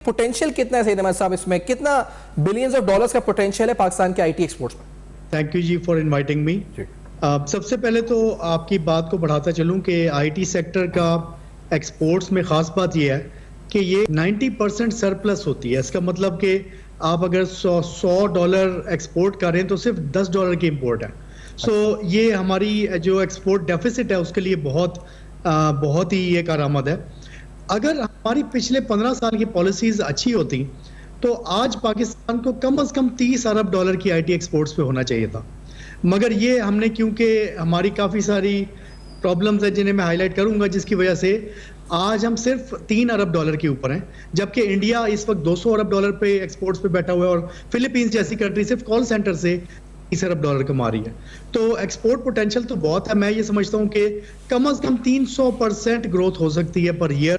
Potential कितना है सईद अहमद साहब, इसमें कितना बिलियंस ऑफ डॉलर्स का पोटेंशियल है पाकिस्तान के आईटी एक्सपोर्ट्स में? थैंक यू जी फॉर इनवाइटिंग मी। सबसे पहले तो आपकी बात को बढ़ाता चलूं कि आईटी सेक्टर का एक्सपोर्ट्स में खास बात यह है कि ये 90% सरप्लस होती है। इसका मतलब कि आप अगर $100 एक्सपोर्ट कर रहे हैं तो सिर्फ $10 की इंपोर्ट है। सो ये हमारी जो एक्सपोर्ट डेफिसिट है उसके लिए बहुत ही ये कारआमद है। अगर हमारी पिछले 15 साल की पॉलिसीज अच्छी होती तो आज पाकिस्तान को कम से कम $30 अरब की आईटी एक्सपोर्ट्स पे होना चाहिए था, मगर ये हमने क्योंकि हमारी काफ़ी सारी प्रॉब्लम्स है जिन्हें मैं हाईलाइट करूंगा, जिसकी वजह से आज हम सिर्फ $3 अरब के ऊपर हैं, जबकि इंडिया इस वक्त $200 अरब पे एक्सपोर्ट्स पे बैठा हुआ है और फिलीपींस जैसी कंट्री सिर्फ कॉल सेंटर से $30 अरब कमा रही है। तो एक्सपोर्ट पोटेंशियल तो बहुत है। मैं ये समझता हूँ कि कम से कम 300% ग्रोथ हो सकती है पर ईयर।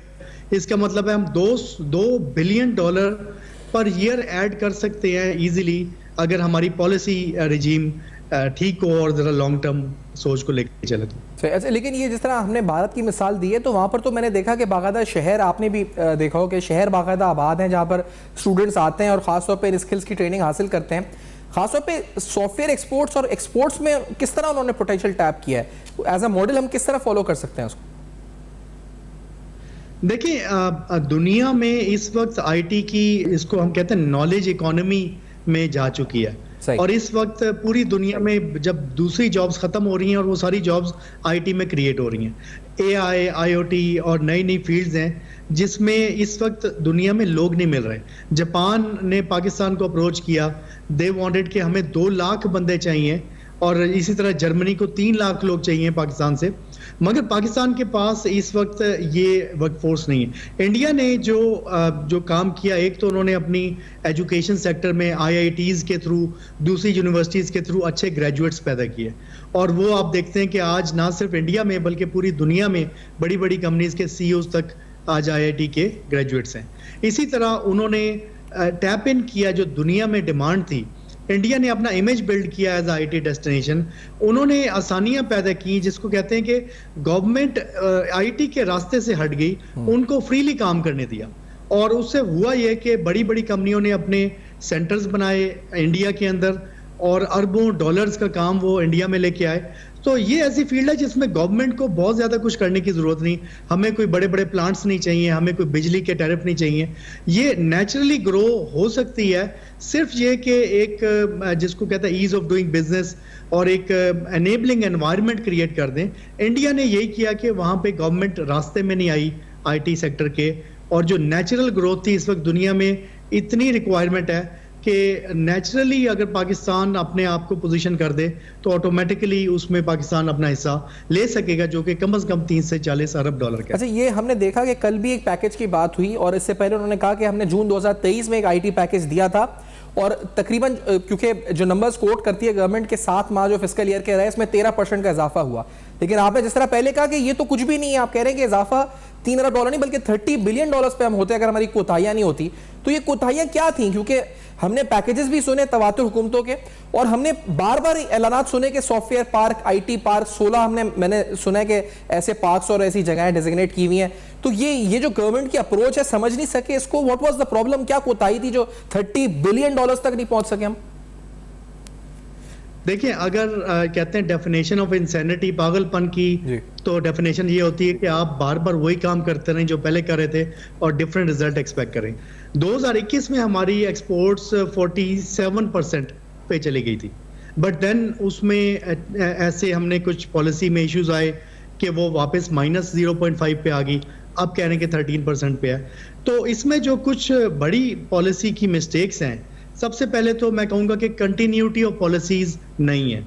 इसका मतलब है हम $2 बिलियन पर ईयर ऐड कर सकते हैं इजीली, अगर हमारी पॉलिसी रिजीम ठीक हो और जरा लॉन्ग टर्म सोच को लेकर चले तो। अच्छा, लेकिन ये जिस तरह हमने भारत की मिसाल दी है तो वहाँ पर तो मैंने देखा कि बाकायदा शहर, आपने भी देखा हो कि शहर बाकायदा आबाद हैं जहाँ पर स्टूडेंट्स आते हैं और ख़ासतौर पर स्किल्स की ट्रेनिंग हासिल करते हैं। खासतौर पे सॉफ्टवेयर एक्सपोर्ट्स और एक्सपोर्ट्स में किस तरह उन्होंने पोटेंशियल टैप किया है, एज अ मॉडल हम किस तरह फॉलो कर सकते हैं उसको? देखिए, दुनिया में इस वक्त आईटी की, इसको हम कहते हैं नॉलेज इकोनॉमी में जा चुकी है। और इस वक्त पूरी दुनिया में जब दूसरी जॉब्स खत्म हो रही हैं और वो सारी जॉब्स आईटी में क्रिएट हो रही हैं, एआई, आईओटी और नई नई फील्ड्स हैं जिसमें इस वक्त दुनिया में लोग नहीं मिल रहे। जापान ने पाकिस्तान को अप्रोच किया, दे वांटेड कि हमें 2 लाख बंदे चाहिए, और इसी तरह जर्मनी को 3 लाख लोग चाहिए पाकिस्तान से, मगर पाकिस्तान के पास इस वक्त ये वर्कफोर्स नहीं है। इंडिया ने जो काम किया, एक तो उन्होंने अपनी एजुकेशन सेक्टर में आईआईटीज़ के थ्रू, दूसरी यूनिवर्सिटीज़ के थ्रू अच्छे ग्रेजुएट्स पैदा किए, और वो आप देखते हैं कि आज ना सिर्फ इंडिया में बल्कि पूरी दुनिया में बड़ी बड़ी कंपनीज के सीईओज तक आज आईआईटी के ग्रेजुएट्स हैं। इसी तरह उन्होंने टैप इन किया जो दुनिया में डिमांड थी। इंडिया ने अपना इमेज बिल्ड किया एज आईटी डेस्टिनेशन। उन्होंने आसानियां पैदा की, जिसको कहते हैं कि गवर्नमेंट आईटी के रास्ते से हट गई, उनको फ्रीली काम करने दिया, और उससे हुआ ये कि बड़ी बड़ी कंपनियों ने अपने सेंटर्स बनाए इंडिया के अंदर और अरबों डॉलर्स का काम वो इंडिया में लेके आए। तो ये ऐसी फील्ड है जिसमें गवर्नमेंट को बहुत ज़्यादा कुछ करने की ज़रूरत नहीं। हमें कोई बड़े बड़े प्लांट्स नहीं चाहिए, हमें कोई बिजली के टैरिफ नहीं चाहिए। ये नेचुरली ग्रो हो सकती है, सिर्फ ये कि एक जिसको कहते हैं ईज ऑफ डूइंग बिजनेस और एक एनेबलिंग एनवायरनमेंट क्रिएट कर दें। इंडिया ने यही किया कि वहाँ पे गवर्नमेंट रास्ते में नहीं आई आईटी सेक्टर के, और जो नेचुरल ग्रोथ थी, इस वक्त दुनिया में इतनी रिक्वायरमेंट है कि नेचुरली अगर पाकिस्तान अपने आप को पोजीशन कर दे तो ऑटोमेटिकली उसमें पाकिस्तान अपना हिस्सा ले सकेगा, जो कि कम से कम $30 से $40 अरब का। अच्छा, ये हमने देखा कि कल भी एक पैकेज की बात हुई, और इससे पहले उन्होंने कहा कि हमने जून 2023 में एक आईटी पैकेज दिया था, और तकरीबन क्योंकि जो नंबर्स कोट करती है गवर्नमेंट के 7 माह जो फिस्कल ईयर के रहे, इसमें 13% का इजाफा हुआ। लेकिन आपने जिस तरह पहले कहा कि ये तो कुछ भी नहीं है, आप कह रहे हैं कि इजाफा $3 अरब नहीं बल्कि $30 बिलियन पे हम होते अगर हमारी कोताहियां नहीं होती। तो ये कोताहियां क्या थी? क्योंकि हमने पैकेजेस भी सुने तवातुर हुकूमतों के, और हमने बार बार ऐलानात सुने कि सॉफ्टवेयर पार्क, आईटी पार्क 16 मैंने सुना है कि ऐसे पार्क्स और ऐसी जगहें डेजिग्नेट की हुई हैं। तो ये जो गवर्नमेंट की अप्रोच है, समझ नहीं सके इसको। What was the problem? क्या कोताही थी जो $30 बिलियन तक नहीं पहुंच सके हम? देखिए, अगर कहते हैं डेफिनेशन ऑफ इंसैनिटी, पागलपन की, तो डेफिनेशन ये होती है कि आप बार बार वही काम करते रहें जो पहले कर रहे थे और डिफरेंट रिजल्ट एक्सपेक्ट करें। 2021 में हमारी एक्सपोर्ट्स 47% पे चली गई थी, बट देन उसमें ऐसे हमने कुछ पॉलिसी में इश्यूज आए कि वो वापस -0.5 पे आ गई। अब कह रहे हैं कि 13% पे है। तो इसमें जो कुछ बड़ी पॉलिसी की मिस्टेक्स हैं, सबसे पहले तो मैं कहूँगा कि कंटिन्यूटी ऑफ पॉलिसीज नहीं है।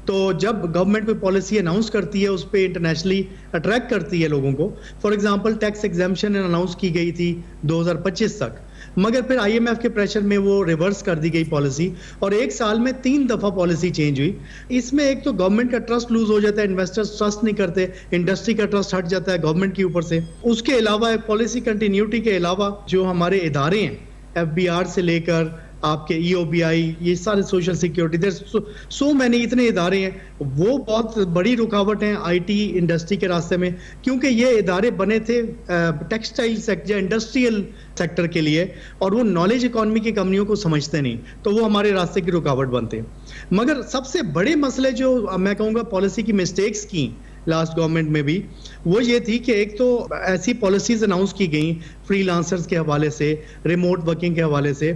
तो जब गवर्नमेंट कोई पॉलिसी अनाउंस करती है, उस पर इंटरनेशनली अट्रैक्ट करती है लोगों को। For example tax exemption announce की गई थी 2025 तक, मगर फिर आईएमएफ के प्रेशर में वो रिवर्स कर दी गई पॉलिसी, और 1 साल में 3 दफ़ा पॉलिसी चेंज हुई। इसमें एक तो गवर्नमेंट का ट्रस्ट लूज हो जाता है, इन्वेस्टर्स ट्रस्ट नहीं करते, इंडस्ट्री का ट्रस्ट हट जाता है गवर्नमेंट के ऊपर से। उसके अलावा पॉलिसी कंटिन्यूटी के अलावा जो हमारे इदारे हैं, एफबीआर से लेकर आपके EOBI, ये सारे सोशल सिक्योरिटी, सो मैंने इतने इदारे हैं, वो बहुत बड़ी रुकावट हैं IT इंडस्ट्री के रास्ते में, क्योंकि ये इदारे बने थे टेक्सटाइल सेक्टर, इंडस्ट्रियल सेक्टर के लिए, और वो नॉलेज इकोनॉमी की कंपनियों को समझते नहीं, तो वो हमारे रास्ते की रुकावट बनते हैं। मगर सबसे बड़े मसले जो मैं कहूँगा पॉलिसी की मिस्टेक्स की लास्ट गवर्नमेंट में भी, वो ये थी कि एक तो ऐसी पॉलिसीज अनाउंस की गई फ्रीलांसर्स के हवाले से, रिमोट वर्किंग के हवाले से।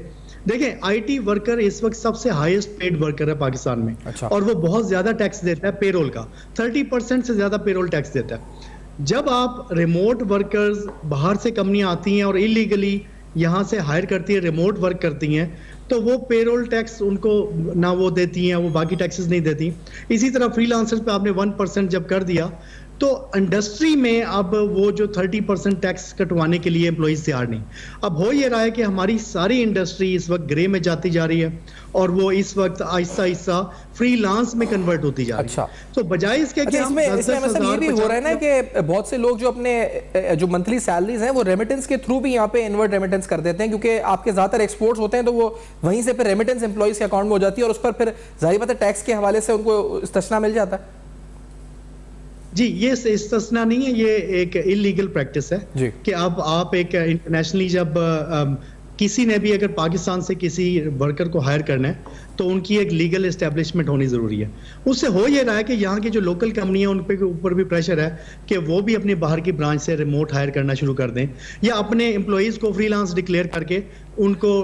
देखें, IT वर्कर इस वक्त सबसे हाईएस्ट पेड वर्कर है पाकिस्तान में। अच्छा। और वो बहुत ज्यादा टैक्स देता है पेरोल का, 30% से ज्यादा पेरोल टैक्स देता है। जब आप रिमोट वर्कर्स, बाहर से कंपनियां आती हैं और इलीगली यहाँ से हायर करती है, रिमोट वर्क करती हैं, तो वो पेरोल टैक्स उनको ना वो देती हैं, वो बाकी टैक्सेस नहीं देती। इसी तरह फ्रीलांसर्स पे आपने 1% जब कर दिया, तो इंडस्ट्री में अब वो जो 30% टैक्स कटवाने के लिए एम्प्लॉइज तैयार नहीं। अब हो ये रहा है कि हमारी सारी इंडस्ट्री इस वक्त ग्रे में जाती जा रही है, और वो इस वक्त आहिस्ता आहिस्ता फ्रीलांस में कन्वर्ट होती जा रही है। अच्छा। तो बजाय इसके कि हम मतलब ये भी हो रहा है ना कि बहुत से लोग जो अपने जो मंथली सैलरीज हैं वो रेमिटेंस के थ्रू भी यहाँ पे इनवर्ट रेमिटेंस कर देते हैं, क्योंकि आपके ज्यादातर एक्सपोर्ट्स होते हैं, तो वो वहीं से फिर रेमिटेंस एम्प्लॉइज के अकाउंट में हो जाती है, और उस पर फिर जाहिर बात है टैक्स के हवाले से उनको इस्तेस्ना मिल जाता है। जी, ये इस्तेस्ना नहीं है, ये एक इलीगल प्रैक्टिस है कि अब आप एक इंटरनेशनली जब किसी ने भी अगर पाकिस्तान से किसी वर्कर को हायर करना है, तो उनकी एक लीगल एस्टेब्लिशमेंट होनी जरूरी है। उससे हो ये रहा है कि यहाँ की जो लोकल कंपनियां, उन पे ऊपर भी प्रेशर है कि वो भी अपनी बाहर की ब्रांच से रिमोट हायर करना शुरू कर दें, या अपने एम्प्लॉइज को फ्रीलांस डिक्लेयर करके उनको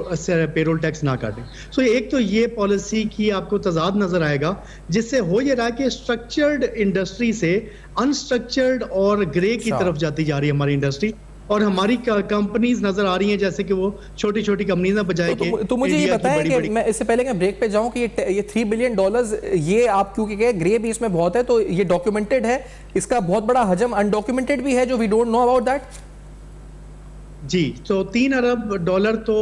पेरोल टैक्स ना काटें। सो एक तो ये पॉलिसी की आपको तजाद नजर आएगा, जिससे हो ये रहा है कि स्ट्रक्चर्ड इंडस्ट्री से अनस्ट्रक्चर्ड और ग्रे की तरफ जाती जा रही है हमारी इंडस्ट्री, और हमारी कंपनीज नजर आ रही हैं जैसे कि वो छोटी छोटी कंपनीज ना बजाय के। तो मुझे ये बताएं कि मैं इससे पहले मैं ब्रेक पे जाऊं कि ये $3 बिलियन ये आप क्योंकि कहे ग्रे भी इसमें बहुत है, तो ये डॉक्यूमेंटेड है, इसका बहुत बड़ा हजम अनडॉक्यूमेंटेड भी है जो we don't know about that. जी, तो $3 अरब तो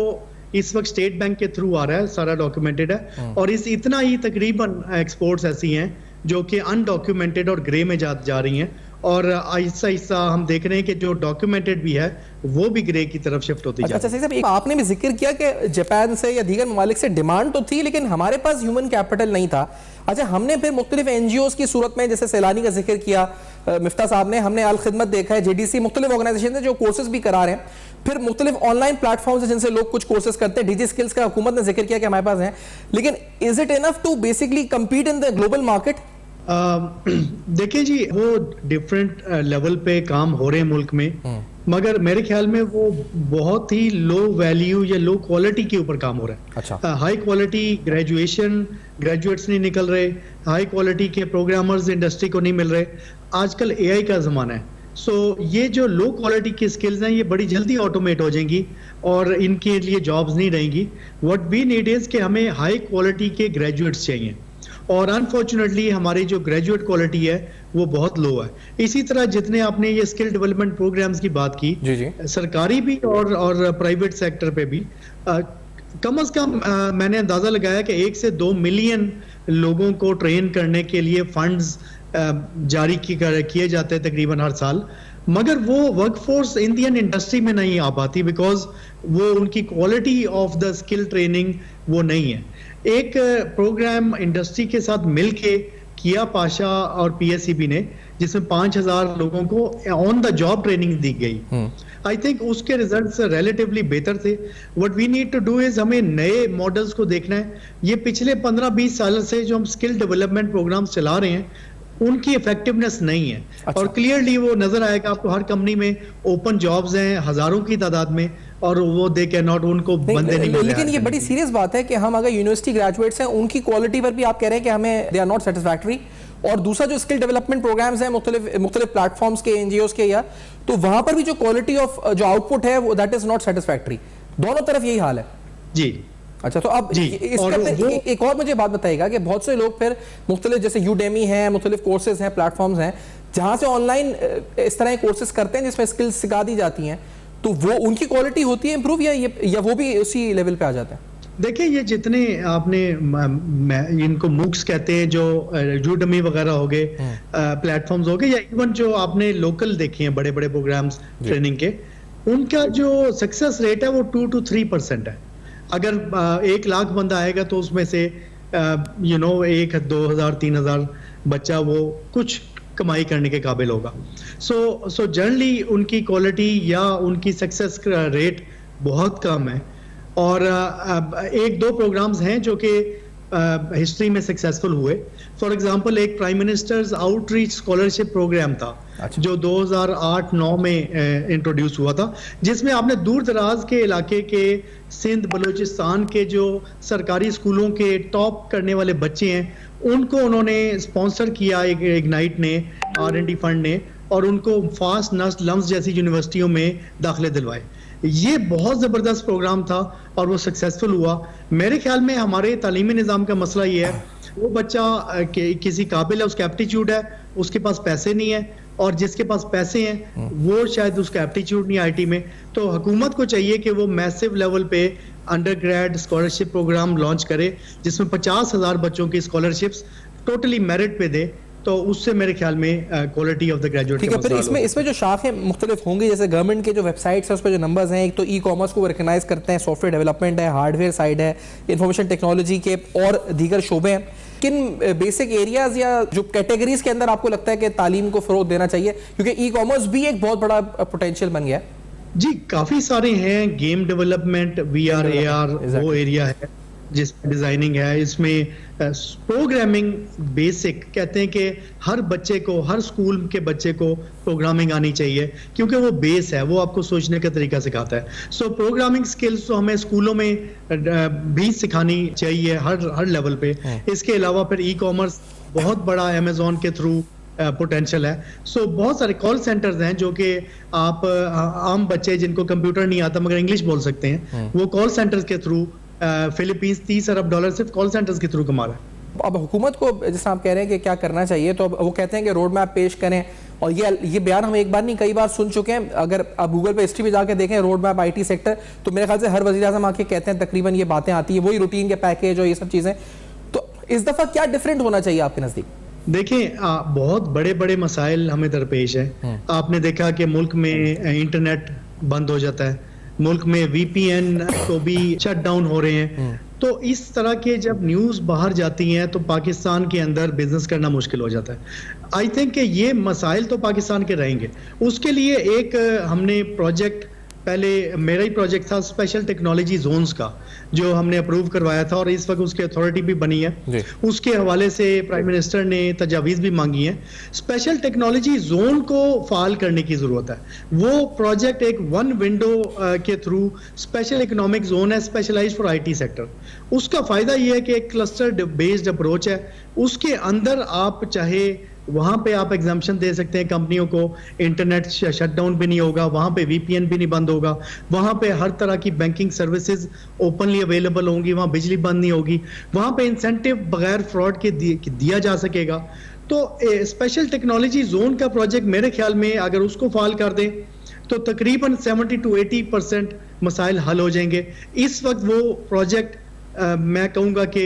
इस वक्त स्टेट बैंक के थ्रू आ रहा है, सारा डॉक्यूमेंटेड है, और इस इतना ही तकरीबन एक्सपोर्ट्स ऐसी हैं जो कि अनडॉक्यूमेंटेड और ग्रे में जा रही हैं, और आहिस्ता आहिस्ता हम देख रहे हैं कि जो डॉक्यूमेंटेड भी है वो भी ग्रे की तरफ शिफ्ट होती जा रही है। अच्छा, आपने भी जिक्र किया कि जापान से या दीगर ममालिक से डिमांड तो थी, लेकिन हमारे पास ह्यूमन कैपिटल नहीं था। अच्छा, हमने फिर मुख्तलिफ NGOs की सूरत में, जैसे सैलानी का जिक्र किया मिफ्ता साहब ने, हमने अल खिदमत देखा है, JDC, मुख्तलिफ ऑर्गेनाइजेशन है जो कोर्सेज भी करा रहे हैं, फिर मुख्तलिफ ऑनलाइन प्लेटफॉर्म्स है जिनसे लोग कुछ कोर्सेज करते हैं, DG स्किल्स का हुकूमत ने जिक्र किया कि हमारे पास है, लेकिन is it enough to basically compete in the global market? देखिए जी, वो डिफरेंट लेवल पे काम हो रहे हैं मुल्क में, मगर मेरे ख्याल में वो बहुत ही लो वैल्यू या लो क्वालिटी के ऊपर काम हो रहा है। अच्छा। हाई क्वालिटी ग्रेजुएट्स नहीं निकल रहे, हाई क्वालिटी के प्रोग्रामर्स इंडस्ट्री को नहीं मिल रहे। आजकल AI का जमाना है, सो ये जो लो क्वालिटी की स्किल्स हैं ये बड़ी जल्दी ऑटोमेट हो जाएंगी और इनके लिए जॉब्स नहीं रहेंगी। व्हाट वी नीड इज कि हमें हाई क्वालिटी के ग्रेजुएट्स चाहिए, और अनफॉर्चुनेटली हमारी जो ग्रेजुएट क्वालिटी है वो बहुत लो है। इसी तरह जितने आपने ये स्किल डेवलपमेंट प्रोग्राम्स की बात की, जी। सरकारी भी और प्राइवेट सेक्टर पे भी कम से कम मैंने अंदाजा लगाया कि 1 से 2 मिलियन लोगों को ट्रेन करने के लिए फंड्स जारी किए जाते हैं तकरीबन हर साल, मगर वो वर्कफोर्स इंडियन इंडस्ट्री में नहीं आ पाती, बिकॉज वो उनकी quality of the skill training वो नहीं है। एक प्रोग्राम इंडस्ट्री के साथ मिलके किया पाशा और PSEB ने, जिसमें 5000 लोगों को ऑन द जॉब ट्रेनिंग दी गई। आई थिंक उसके रिजल्ट्स रिलेटिवली बेहतर थे। What we need to do is हमें नए मॉडल्स को देखना है। ये पिछले 15-20 साल से जो हम स्किल डेवलपमेंट प्रोग्राम चला रहे हैं उनकी इफेक्टिवनेस नहीं है। अच्छा। और क्लियरली वो नजर आएगा आपको, हर कंपनी में ओपन जॉब्स हैं हजारों की तादाद में, और वो दे कैन नॉट, उनको बंदे नहीं मिल रहे। लेकिन ये बड़ी सीरियस बात है कि हम अगर यूनिवर्सिटी ग्रेजुएट्स हैं उनकी क्वालिटी पर भी आप कह रहे हैं कि हमें दे आर नॉट सेटिस्फैक्टरी, और दूसरा जो स्किल डेवलपमेंट प्रोग्राम्स हैं मुख्तलिफ प्लेटफॉर्म्स के, NGOs के, या तो वहां पर भी जो क्वालिटी ऑफ जो आउटपुट है वो दैट इज नॉट सेटिस्फैक्टरी। दोनों तरफ यही हाल है जी। अच्छा, तो अब एक और मुझे बात बताइएगा कि बहुत से लोग फिर मुख्तलिफ, जैसे यूडेमी है, मुख्तलिफ कोर्सेज हैं, प्लेटफॉर्म्स हैं जहां से ऑनलाइन इस तरह के कोर्सेज करते हैं जिसमें स्किल्स सिखा दी जाती हैं, तो वो उनकी क्वालिटी होती है इंप्रूव, या वो भी उसी लेवल पे आ जाता है? देखिए, ये जितने आपने इनको मूक्स कहते हैं, जो यूडेमी वगैरह हो गए, प्लेटफॉर्म्स हो गए, या इवन जो आपने लोकल देखे हैं बड़े बड़े प्रोग्राम्स ट्रेनिंग के, उनका जो सक्सेस रेट है वो 2 to 3% है। अगर 1 लाख बंदा आएगा तो उसमें से 1, 2,000, 3,000 बच्चा वो कुछ कमाई करने के काबिल होगा। सो जनरली उनकी क्वालिटी या उनकी सक्सेस रेट बहुत कम है। और 1-2 प्रोग्राम्स हैं जो कि हिस्ट्री में सक्सेसफुल हुए। फॉर एग्जांपल एक prime ministers outreach scholarship program था जो 2008-9 में इंट्रोड्यूस हुआ था, जिसमें आपने दूर दराज के इलाके के सिंध बलूचिस्तान के जो सरकारी स्कूलों के टॉप करने वाले बच्चे हैं उनको उन्होंने स्पॉन्सर किया इग्नाइट ने, R&D फंड ने, और उनको फास्ट नस्ट लम्स जैसी यूनिवर्सिटियों में दाखिले दिलवाए। ये बहुत ज़बरदस्त प्रोग्राम था और वो सक्सेसफुल हुआ। मेरे ख्याल में हमारे तालीमी निज़ाम का मसला ये है, वो बच्चा किसी काबिल है, उसका एप्टीट्यूड है, उसके पास पैसे नहीं है, और जिसके पास पैसे हैं वो शायद उसका एप्टीट्यूड नहीं आईटी में। तो हुकूमत को चाहिए कि वो मैसिव लेवल पे under grade scholarship program launch करे जिसमें 50,000 बच्चों की स्कॉलरशिप्स टोटली मेरिट पे दे, तो उससे मेरे ख्याल में क्वालिटी ऑफ द ग्रेजुएट। ठीक है, फिर इसमें जो शाखें मुख्तलिफ होंगी, जैसे गवर्नमेंट के जो वेबसाइट्स है उस पर जो नंबर्स हैं, एक तो ई कॉमर्स को रिकगनाइज करते हैं, सॉफ्टवेयर डेवलपमेंट है, हार्डवेयर साइड है, इंफॉर्मेशन टेक्नोलॉजी के और दीगर शोबे हैं। किन बेसिक एरियाज या जो कैटेगरीज के अंदर आपको लगता है कि तालीम को फरोग देना चाहिए, क्योंकि ई कॉमर्स भी एक बहुत बड़ा पोटेंशियल बन गया है? जी, काफी सारे हैं। गेम डेवलपमेंट, VR AR वो एरिया है जिसमें डिजाइनिंग है, इसमें प्रोग्रामिंग बेसिक कहते हैं कि हर बच्चे को, हर स्कूल के बच्चे को प्रोग्रामिंग आनी चाहिए क्योंकि वो बेस है, वो आपको सोचने का तरीका सिखाता है। सो प्रोग्रामिंग स्किल्स तो हमें स्कूलों में भी सिखानी चाहिए हर लेवल पे। इसके अलावा फिर ई कॉमर्स बहुत बड़ा अमेजोन के थ्रू पोटेंशियल है। सो बहुत सारे कॉल सेंटर्स हैं जो कि आप आम बच्चे जिनको कंप्यूटर नहीं आता मगर इंग्लिश बोल सकते हैं, वो कॉल सेंटर्स के थ्रू फिलीपींस $30 अरब सिर्फ कॉल सेंटर्स के थ्रू कमा रहा है। अब हुकूमत को जैसे आप कह रहे हैं कि क्या करना चाहिए, तो अब वो कहते हैं कि रोड मैप पेश करें, और ये बयान हम एक बार नहीं कई बार सुन चुके हैं। अगर आप गूगल पे हिस्ट्री में जाके देखें रोड मैप IT सेक्टर, तो मेरे ख्याल से हर वज़ीर आज़म आके कहते हैं तकरीबन ये बातें आती हैं, वही रूटीन के पैकेज और ये सब चीज़ें। तो इस दफ़ा क्या डिफरेंट होना चाहिए आपके नज़दीक? देखें, बहुत बड़े बड़े मसाइल हमें दरपेश है। आपने देखा कि मुल्क में इंटरनेट बंद हो जाता है, मुल्क में VPN को भी शट डाउन हो रहे हैं। तो इस तरह के जब न्यूज़ बाहर जाती हैं तो पाकिस्तान के अंदर बिजनेस करना मुश्किल हो जाता है। आई थिंक कि ये मसाइल तो पाकिस्तान के रहेंगे। उसके लिए एक हमने प्रोजेक्ट, पहले मेरा ही प्रोजेक्ट था स्पेशल टेक्नोलॉजी जोन्स का, जो हमने अप्रूव करवाया था और इस वक्त उसकी अथॉरिटी भी बनी है। उसके हवाले से प्राइम मिनिस्टर ने तजावीज़ भी मांगी है। स्पेशल टेक्नोलॉजी जोन को फाल करने की ज़रूरत है। वो प्रोजेक्ट एक वन विंडो के थ्रू स्पेशल इकोनॉमिक जोन है, स्पेशलाइज फॉर IT सेक्टर। उसका फ़ायदा ये है कि एक क्लस्टर बेस्ड अप्रोच है। उसके अंदर आप चाहे वहां पे आप एग्जाम्पशन दे सकते हैं कंपनियों को, इंटरनेट शटडाउन भी नहीं होगा, वहां पे VPN भी नहीं बंद होगा, वहां पे हर तरह की बैंकिंग सर्विसेज ओपनली अवेलेबल होंगी, वहां बिजली बंद नहीं होगी, वहां पे इंसेंटिव बगैर फ्रॉड के दिया जा सकेगा। तो स्पेशल टेक्नोलॉजी जोन का प्रोजेक्ट मेरे ख्याल में अगर उसको फाल कर दें तो तकरीबन 70 to 80% मसाइल हल हो जाएंगे। इस वक्त वो प्रोजेक्ट मैं कहूँगा कि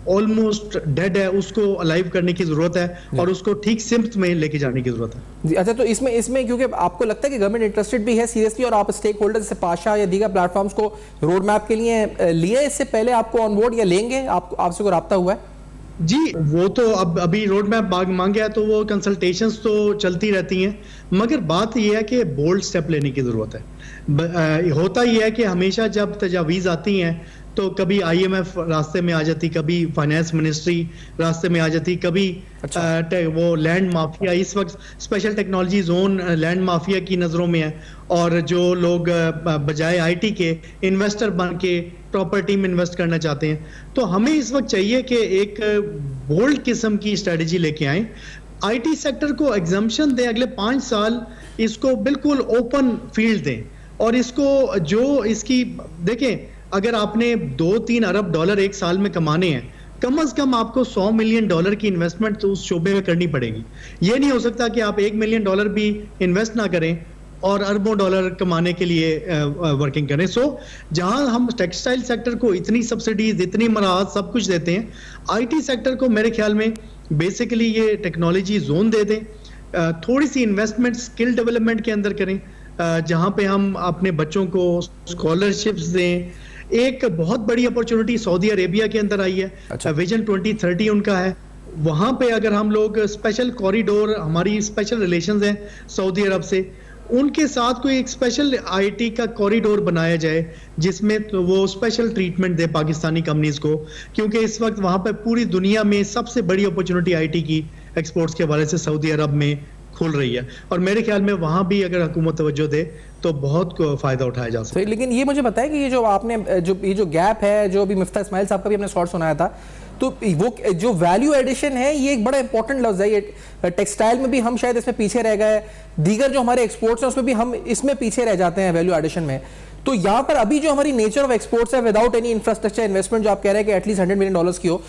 ऑलमोस्ट डेड है, उसको अलाइव करने की जरूरत है और उसको ठीक सिम्त में लेके जाने की जरूरत है जी। अच्छा, तो इसमें क्योंकि आपको लगता है कि गवर्नमेंट इंटरेस्टेड भी है सीरियसली, और आप स्टेक होल्डर जैसे पाशा या दीगर प्लेटफॉर्म्स को रोड मैप के लिए लिए, इससे पहले आपको ऑन बोर्ड या लेंगे, आपसे कोई रब्ता हुआ है? जी, वो तो अभी रोड मैप मांगे है तो वो कंसल्टेशंस तो चलती रहती हैं, मगर बात यह है कि बोल्ड स्टेप लेने की जरूरत है। होता यह है कि हमेशा जब तजावीज़ आती हैं तो कभी IMF रास्ते में आ जाती, कभी फाइनेंस मिनिस्ट्री रास्ते में आ जाती, कभी वो लैंड माफिया। इस वक्त special technology zone land mafia की नज़रों में है, और जो लोग बजाय IT के इन्वेस्टर बन के प्रॉपर्टी में इन्वेस्ट करना चाहते हैं। तो हमें इस वक्त चाहिए कि एक बोल्ड किस्म की स्ट्रेटजी लेके आए, IT सेक्टर को एग्जम्पशन दें, अगले 5 साल इसको बिल्कुल ओपन फील्ड दें, और इसको जो इसकी देखें, अगर आपने $2-3 अरब एक साल में कमाने हैं, कम से कम आपको $100 मिलियन की इन्वेस्टमेंट तो उस शोबे में करनी पड़ेगी। ये नहीं हो सकता कि आप $1 मिलियन भी इन्वेस्ट ना करें और अरबों डॉलर कमाने के लिए वर्किंग करें। सो जहां हम टेक्सटाइल सेक्टर को इतनी सब्सिडीज, इतनी मराहत सब कुछ देते हैं, IT सेक्टर को मेरे ख्याल में बेसिकली ये टेक्नोलॉजी जोन दे दें, थोड़ी सी इन्वेस्टमेंट स्किल डेवलपमेंट के अंदर करें, जहां पे हम अपने बच्चों को स्कॉलरशिप्स दें। एक बहुत बड़ी अपॉर्चुनिटी सऊदी अरेबिया के अंदर आई है, विजन 2030 उनका है। वहां पे अगर हम लोग स्पेशल कॉरिडोर, हमारी स्पेशल रिलेशंस हैं सऊदी अरब से, उनके साथ कोई एक स्पेशल आईटी का कॉरिडोर बनाया जाए जिसमें तो वो स्पेशल ट्रीटमेंट दे पाकिस्तानी कंपनीज को, क्योंकि इस वक्त वहां पे पूरी दुनिया में सबसे बड़ी अपॉर्चुनिटी आईटी की एक्सपोर्ट्स के हवाले से सऊदी अरब में खुल रही है। और मेरे ख्याल में वहां भी अगर हुकूमत तवज्जो दे तो बहुत फायदा उठाया जा सकता है। लेकिन ये मुझे बताया कि ये जो आपने ये जो गैप है, जो अभी मिफ्ता इस्माइल साहब का भी हमने शॉर्ट सुनाया था, तो वो जो वैल्यू एडिशन है ये एक बड़ा इंपॉर्टेंट लफ्ज है। ये टेक्सटाइल में भी हम शायद इसमें पीछे रह गए, दीगर जो हमारे एक्सपोर्ट्स हैं उसमें भी हम इसमें पीछे रह जाते हैं वैल्यू एडिशन में। तो यहाँ पर अभी जो हमारी नेचर ऑफ एक्सपोर्ट्स है विदाउट एनी इंफ्रास्ट्रक्चर इन्वेस्टमेंट, जो आप कह रहे हैं कि एटलीस्ट $100 मिलियन की हो,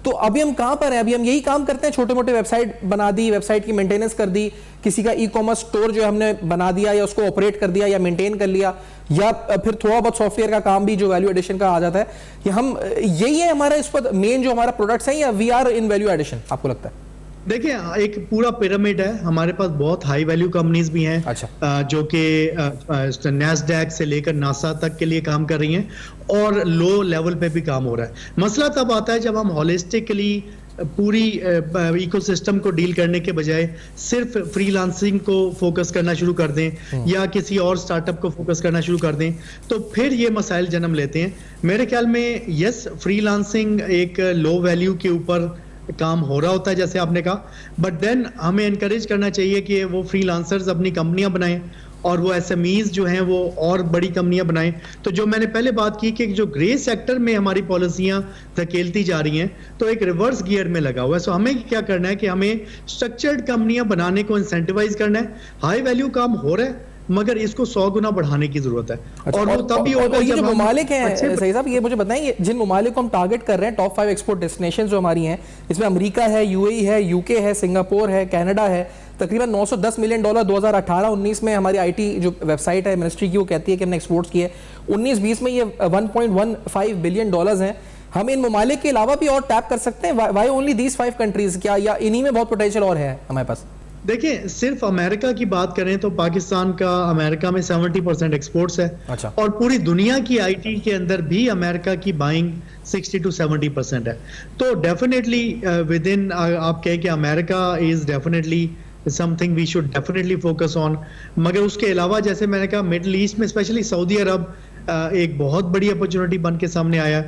तो अभी हम कहां पर हैं? अभी हम यही काम करते हैं, छोटे मोटे वेबसाइट बना दी, वेबसाइट की मेंटेनेंस कर दी, किसी का ई कॉमर्स स्टोर जो हमने बना दिया या उसको ऑपरेट कर दिया या मेंटेन कर लिया, या फिर थोड़ा बहुत सॉफ्टवेयर का काम भी जो वैल्यू एडिशन का आ जाता है, कि हम यही है हमारा इस पर मेन जो हमारा प्रोडक्ट्स हैं, या we are in value addition? आपको लगता है? देखिए, एक पूरा पिरामिड है। हमारे पास बहुत हाई वैल्यू कंपनीज भी हैं। अच्छा। जो कि नैस्डैक से लेकर नासा तक के लिए काम कर रही हैं, और लो लेवल पे भी काम हो रहा है। मसला तब आता है जब हम होलिस्टिकली पूरी इकोसिस्टम को डील करने के बजाय सिर्फ फ्रीलांसिंग को फोकस करना शुरू कर दें या किसी और स्टार्टअप को फोकस करना शुरू कर दें, तो फिर ये मसाइल जन्म लेते हैं। मेरे ख्याल में यस, फ्रीलांसिंग एक लो वैल्यू के ऊपर काम हो रहा होता है जैसे आपने कहा, बट देन हमें एनकरेज करना चाहिए कि वो फ्रीलांसर्स अपनी कंपनियां बनाएं और वो एसएमईज जो हैं वो और बड़ी कंपनियां बनाएं। तो जो मैंने पहले बात की कि जो ग्रे सेक्टर में हमारी पॉलिसियां धकेलती जा रही हैं, तो एक रिवर्स गियर में लगा हुआ है। सो हमें क्या करना है कि हमें स्ट्रक्चर्ड कंपनियां बनाने को इंसेंटिवाइज करना है। हाई वैल्यू काम हो रहा है, मगर इसको 100 गुना बढ़ाने की जरूरत है। अच्छा, और वो तभी होगा जब जो ममालिक हैं सही साहब, ये मुझे बताएं, जिन ममालिक को हम टारगेट कर रहे हैं, टॉप 5 एक्सपोर्ट डेस्टिनेशन जो हमारी हैं, इसमें अमेरिका है, यूएई है, यूके है, सिंगापुर है, कनाडा है। तकरीबन $910 मिलियन 2018-19 में हमारी आईटी जो वेबसाइट है मिनिस्ट्री की, वो कहती है कि हमने एक्सपोर्ट्स किए। 19-20 में ये $1.15 बिलियन हैं। हम इन ममालिक के अलावा भी और टैप कर सकते हैं? Why only these 5 countries? क्या या इन्हीं में बहुत पोटेंशियल और है हमारे पास? देखिए, सिर्फ अमेरिका की बात करें तो पाकिस्तान का अमेरिका में 70% एक्सपोर्ट्स है। अच्छा। और पूरी दुनिया की आईटी के अंदर भी अमेरिका की बाइंग 60 to 70% है। तो डेफिनेटली विद इन आप कहें कि America is definitely something we should definitely focus on. मगर उसके अलावा जैसे मैंने कहा, मिडल ईस्ट में स्पेशली सऊदी अरब एक बहुत बड़ी अपॉर्चुनिटी बन के सामने आया,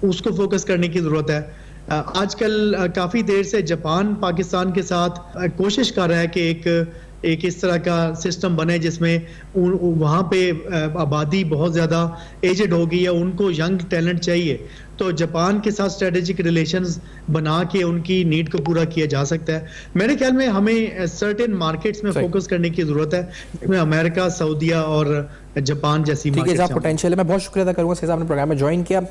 उसको फोकस करने की जरूरत है। आजकल काफी देर से जापान पाकिस्तान के साथ कोशिश कर रहा है कि एक इस तरह का सिस्टम बने जिसमें वहाँ पे आबादी बहुत ज़्यादा एजेड हो गई है, उनको यंग टैलेंट चाहिए। तो जापान के साथ स्ट्रेटेजिक रिलेशंस बना के उनकी नीड को पूरा किया जा सकता है। मेरे ख्याल में हमें सर्टेन मार्केट्स में फोकस करने की जरूरत है, जिसमें अमेरिका, सऊदीया और जापान जैसी मार्केट्स। पोटेंशियल है। मैं बहुत शुक्रिया अदा करूंगा, आपने प्रोग्राम में ज्वाइन किया।